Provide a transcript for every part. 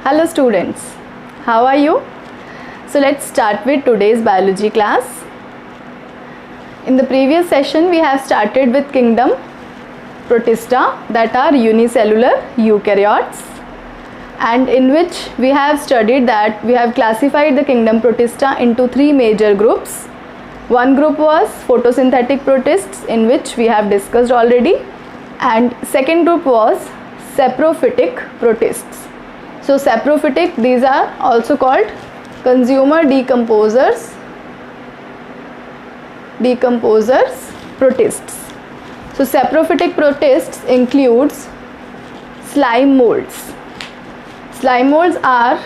Hello students, how are you? So let's start with today's biology class. In the previous session we have started with kingdom Protista, that are unicellular eukaryotes, and in which we have studied that we have classified the kingdom Protista into three major groups. One group was photosynthetic protists, in which we have discussed already, and second group was saprophytic protists. So saprophytic, these are also called consumer decomposers protists. So saprophytic protists includes slime molds. Slime molds are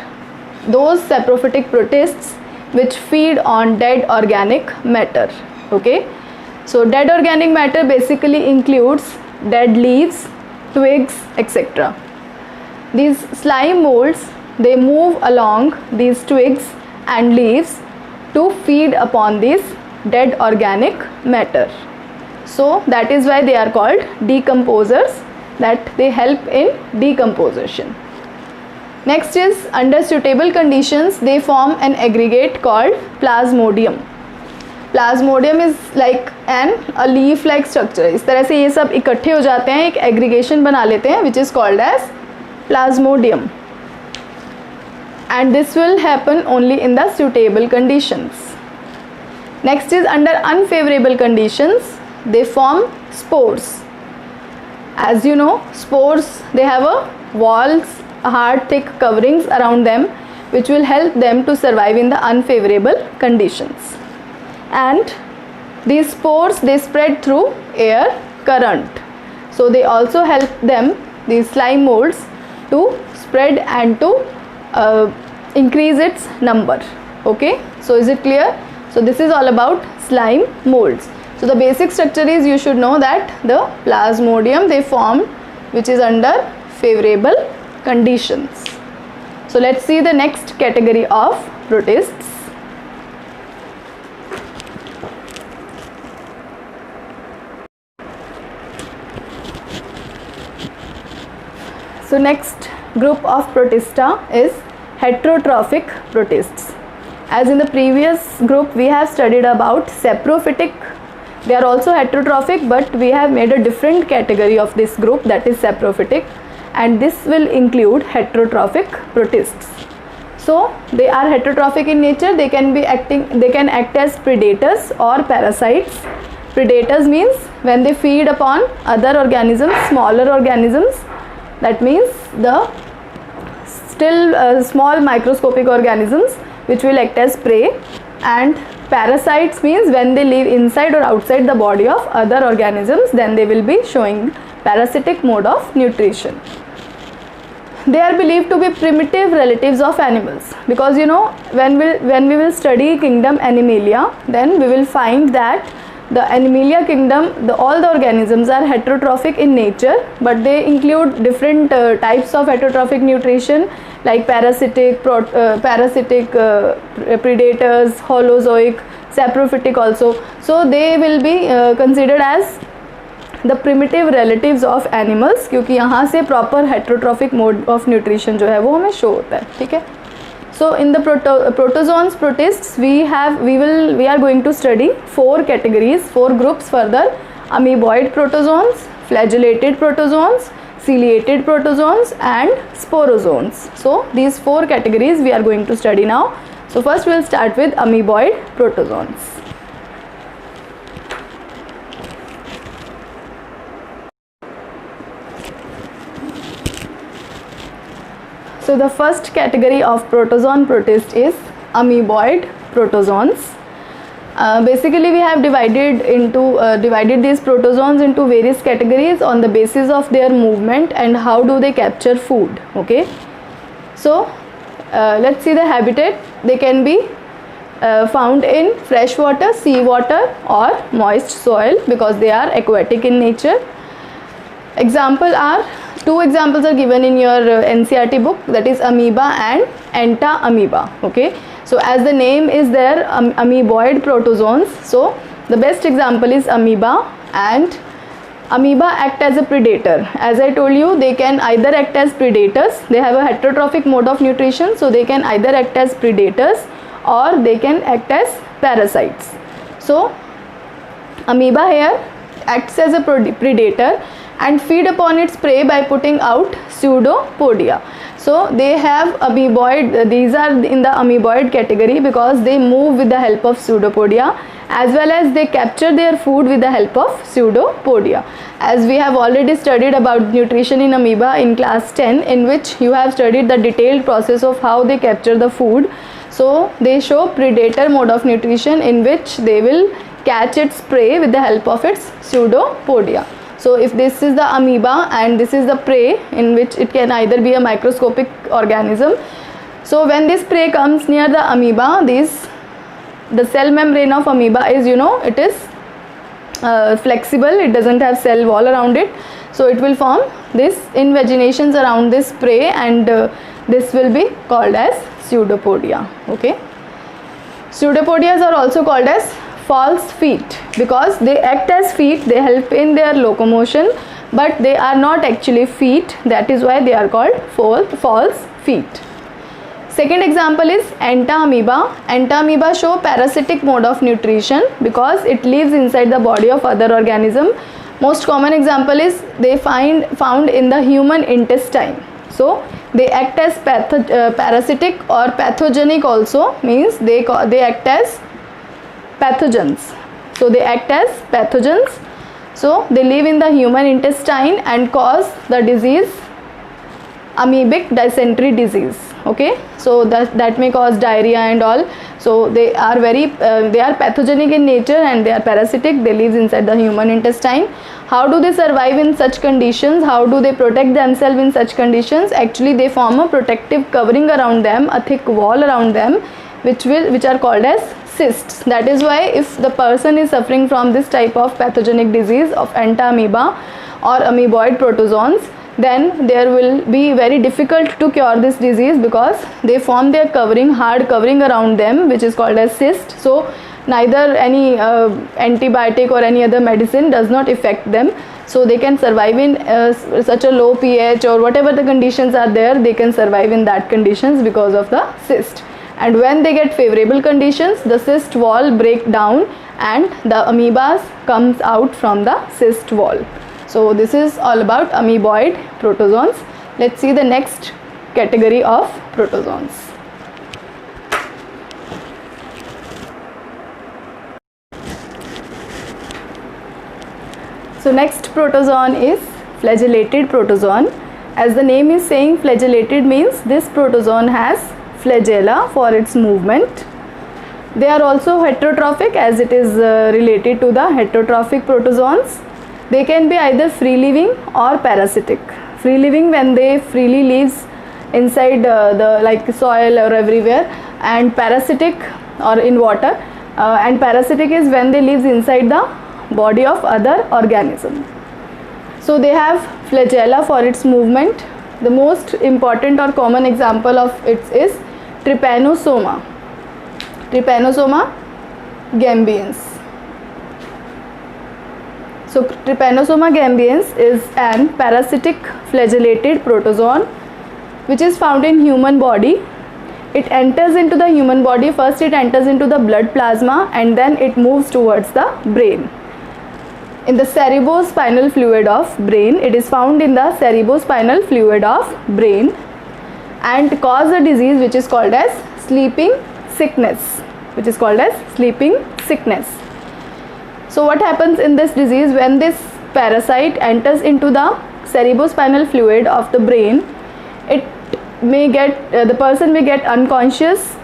those saprophytic protists which feed on dead organic matter. Okay, so dead organic matter basically includes dead leaves, twigs, etc. These slime molds, they move along these twigs and leaves to feed upon this dead organic matter. So that is why they are called decomposers, that they help in decomposition. Next is, under suitable conditions they form an aggregate called plasmodium. Plasmodium is like a leaf like structure. इस तरह से ये सब इकट्ठे हो जाते हैं, एक aggregation बना लेते हैं, which is called as plasmodium, and this will happen only in the suitable conditions. Next is, under unfavorable conditions they form spores. As you know, spores, they have a walls, hard thick coverings around them, which will help them to survive in the unfavorable conditions. And these spores, they spread through air current, so they also help them, these slime molds, to spread and to increase its number. Okay, so is it clear? So this is all about slime molds. So the basic structure is, you should know that the plasmodium they form, which is under favorable conditions. So let's see the next category of protists. So next group of protista is heterotrophic protists. As in the previous group we have studied about saprophytic, they are also heterotrophic, but we have made a different category of this group, that is saprophytic, and this will include heterotrophic protists. So they are heterotrophic in nature, they can act as predators or parasites. Predators means when they feed upon other organisms, smaller organisms, that means the still small microscopic organisms which will act as prey, and parasites means when they live inside or outside the body of other organisms, then they will be showing parasitic mode of nutrition. They are believed to be primitive relatives of animals, because you know, when we will study kingdom Animalia, then we will find that the Animalia kingdom, all the organisms are heterotrophic in nature, but they include different types of heterotrophic nutrition, like parasitic, predators, holozoic, saprophytic also. So they will be considered as the primitive relatives of animals, क्योंकि यहाँ से proper heterotrophic mode of nutrition जो है वो हमें show होता है. ठीक है. So in the protozoans protists we are going to study four categories, four groups further: amoeboid protozoans, flagellated protozoans, ciliated protozoans, and sporozoans. So these four categories we are going to study now. So first we will start with amoeboid protozoans. So the first category of protozoan protist is amoeboid protozoans. Basically we have divided these protozoans into various categories on the basis of their movement and how do they capture food. Okay, so let's see the habitat. They can be found in fresh water, sea water, or moist soil, because they are aquatic in nature. Two examples are given in your NCERT book, that is amoeba and enta-amoeba. Okay, so as the name is there, amoeboid protozoans, so the best example is amoeba, and Amoeba act as a predator. As I told you, they can either act as predators. They have a heterotrophic mode of nutrition, so they can either act as predators or they can act as parasites. So amoeba here acts as a predator and feed upon its prey by putting out pseudopodia. So they have amoeboid, these are in the amoeboid category because they move with the help of pseudopodia, as well as they capture their food with the help of pseudopodia. As we have already studied about nutrition in amoeba in class 10, in which you have studied the detailed process of how they capture the food. So they show predator mode of nutrition, in which they will catch its prey with the help of its pseudopodia. So if this is the amoeba and this is the prey, in which it can either be a microscopic organism. So when this prey comes near the amoeba, the cell membrane of amoeba is, it is flexible, it doesn't have cell wall around it. So it will form this invaginations around this prey, and this will be called as pseudopodia. Okay. Pseudopodias are also called as false feet because they act as feet, they help in their locomotion, but they are not actually feet. That is why they are called false feet. Second example is entamoeba. Entamoeba show parasitic mode of nutrition because it lives inside the body of other organism. Most common example is they found in the human intestine. So they act as parasitic or pathogenic also, means they act as pathogens. So they act as pathogens. So they live in the human intestine and cause the disease amoebic dysentery disease. Okay, so that may cause diarrhea and all. So they are pathogenic in nature and they are parasitic. They live inside the human intestine. How do they survive in such conditions? How do they protect themselves in such conditions? Actually, they form a protective covering around them, a thick wall around them, which are called as cysts. That is why if the person is suffering from this type of pathogenic disease of entamoeba or amoeboid protozoans, then there will be very difficult to cure this disease because they form their hard covering around them, which is called as cyst. So neither any antibiotic or any other medicine does not affect them. So they can survive in such a low pH or whatever the conditions are there, they can survive in that conditions because of the cyst. And when they get favorable conditions, the cyst wall break down and the amoebas comes out from the cyst wall. So this is all about amoeboid protozoans. Let's see the next category of protozoans. So next protozoan is flagellated protozoan. As the name is saying, flagellated means this protozoan has flagella for its movement. They are also heterotrophic, as it is related to the heterotrophic protozoans. They can be either free living or parasitic. Free living when they freely lives inside the like soil or everywhere, and parasitic or in water, and parasitic is when they lives inside the body of other organism. So they have flagella for its movement. The most important or common example of it is Trypanosoma. Trypanosoma gambians. So Trypanosoma gambians is an parasitic flagellated protozoan which is found in human body. It enters into the human body. First it enters into the blood plasma and then it moves towards the brain. In the cerebrospinal fluid of brain, it is found in the cerebrospinal fluid of brain and cause a disease which is called as sleeping sickness. So what happens in this disease? When this parasite enters into the cerebrospinal fluid of the brain, it may get the person may get unconscious.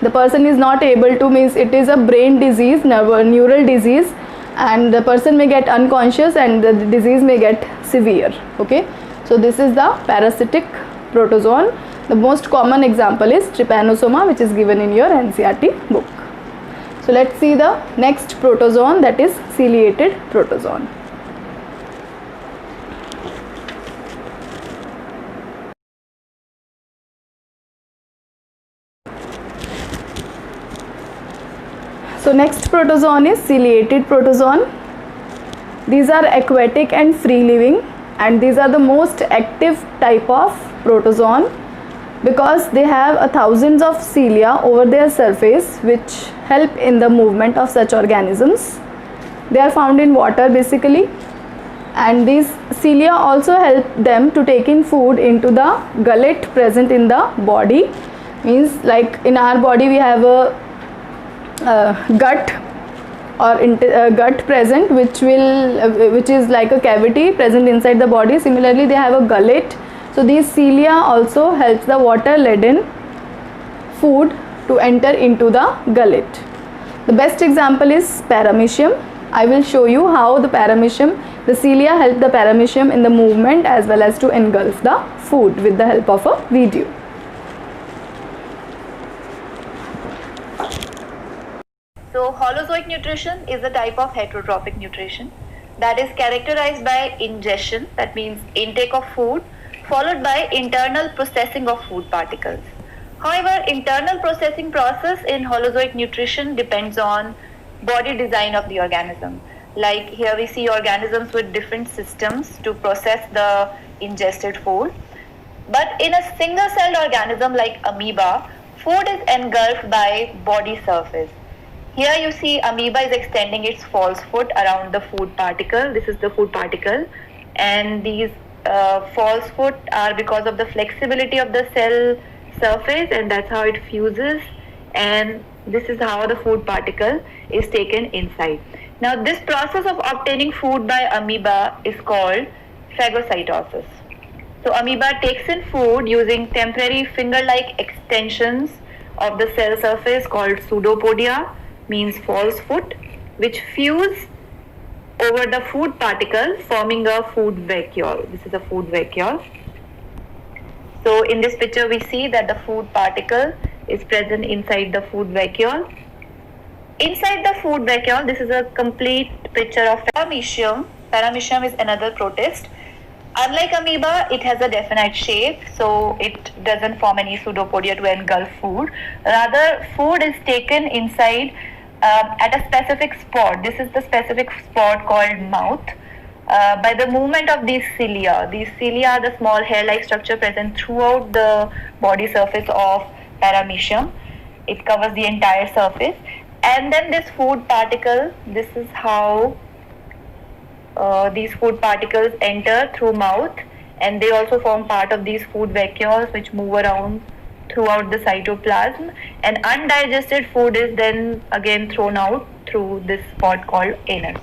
The person is not able to, means it is a brain disease, neural disease, and the person may get unconscious and the disease may get severe. Okay, so this is the parasitic protozoan. The most common example is Trypanosoma, which is given in your NCERT book. So let's see the next protozoan, that is ciliated protozoan. So next protozoan is ciliated protozoan. These are aquatic and free living, and these are the most active type of protozoan because they have thousands of cilia over their surface which help in the movement of such organisms. They are found in water basically, and these cilia also help them to take in food into the gullet present in the body. Means like in our body we have a gut or gut present which is like a cavity present inside the body. Similarly they have a gullet. So these cilia also helps the water laden food to enter into the gullet. The best example is paramecium. I will show you how the cilia help the paramecium in the movement as well as to engulf the food with the help of a video. So holozoic nutrition is a type of heterotrophic nutrition that is characterized by ingestion, that means intake of food, followed by internal processing of food particles. However, internal processing process in holozoic nutrition depends on body design of the organism. Like here we see organisms with different systems to process the ingested food. But in a single celled organism like amoeba, food is engulfed by body surface. Here you see amoeba is extending its false foot around the food particle. This is the food particle, and these false foot are because of the flexibility of the cell surface, and that's how it fuses, and this is how the food particle is taken inside. Now this process of obtaining food by amoeba is called phagocytosis. So amoeba takes in food using temporary finger-like extensions of the cell surface called pseudopodia, means false foot, which fuse over the food particle, forming a food vacuole. This is a food vacuole. So in this picture we see that the food particle is present inside the food vacuole. Inside the food vacuole, this is a complete picture of paramecium. Paramecium is another protist. Unlike amoeba, it has a definite shape, so it doesn't form any pseudopodia to engulf food. Rather, food is taken inside at a specific spot. This is the specific spot called mouth. By the movement of these cilia. These cilia are the small hair-like structure present throughout the body surface of paramecium. It covers the entire surface. And then this food particle, this is how these food particles enter through mouth, and they also form part of these food vacuoles which move around throughout the cytoplasm, and undigested food is then again thrown out through this spot called anus.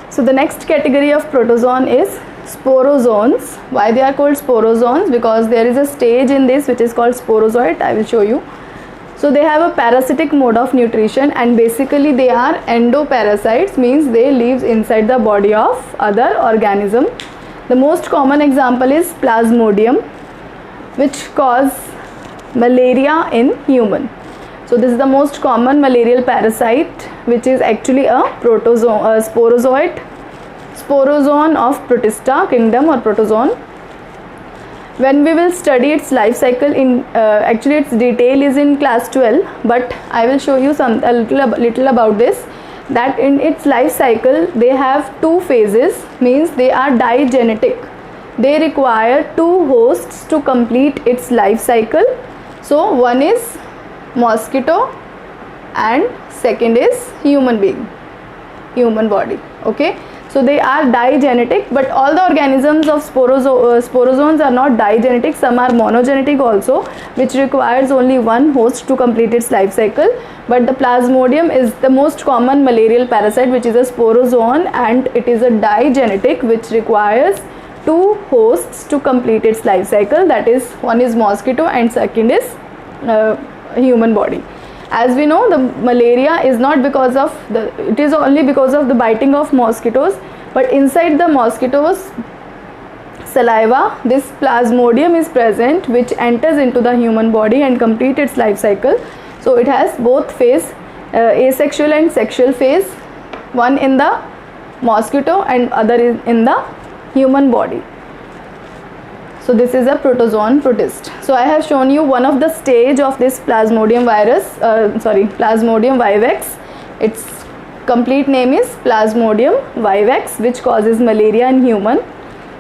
So the next category of protozoan is sporozoans. Why they are called sporozoans? Because there is a stage in this which is called sporozoite. I will show you. So they have a parasitic mode of nutrition, and basically they are endoparasites, means they live inside the body of other organism. The most common example is Plasmodium, which cause malaria in human. So this is the most common malarial parasite, which is actually a sporozoan of Protista kingdom or protozoan. When we will study its life cycle in actually its detail is in class 12, but I will show you a little about this, that in its life cycle they have two phases, means they are digenetic. They require two hosts to complete its life cycle. So one is mosquito and second is human body. Okay, so they are digenetic, but all the organisms of sporozoans are not digenetic. Some are monogenetic also, which requires only one host to complete its life cycle. But the Plasmodium is the most common malarial parasite, which is a sporozoan, and it is a digenetic which requires two hosts to complete its life cycle. That is, one is mosquito and second is human body. As we know, the malaria is not because of it is only because of the biting of mosquitoes, but inside the mosquitoes saliva this Plasmodium is present, which enters into the human body and completes its life cycle. So it has both phase, asexual and sexual phase, one in the mosquito and other in the human body. So this is a protozoan protist. So I have shown you one of the stage of this Plasmodium Plasmodium vivax. Its complete name is Plasmodium vivax, which causes malaria in human.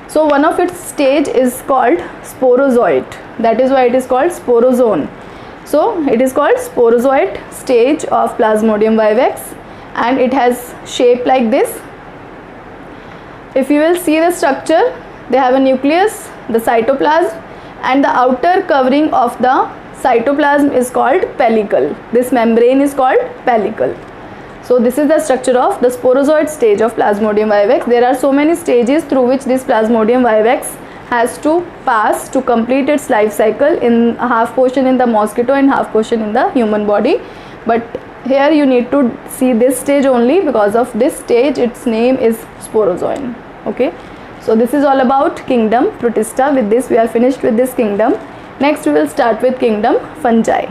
So one of its stage is called sporozoite. That is why it is called sporozoan. So it is called sporozoite stage of Plasmodium vivax, and it has shape like this. If you will see the structure, they have a nucleus, the cytoplasm, and the outer covering of the cytoplasm is called pellicle. This membrane is called pellicle. So this is the structure of the sporozoite stage of Plasmodium vivax. There are so many stages through which this Plasmodium vivax has to pass to complete its life cycle, in half portion in the mosquito and half portion in the human body. But here you need to see this stage only. Because of this stage, its name is sporozoan. Okay. So this is all about kingdom Protista. With this we are finished with this kingdom. Next we will start with kingdom fungi.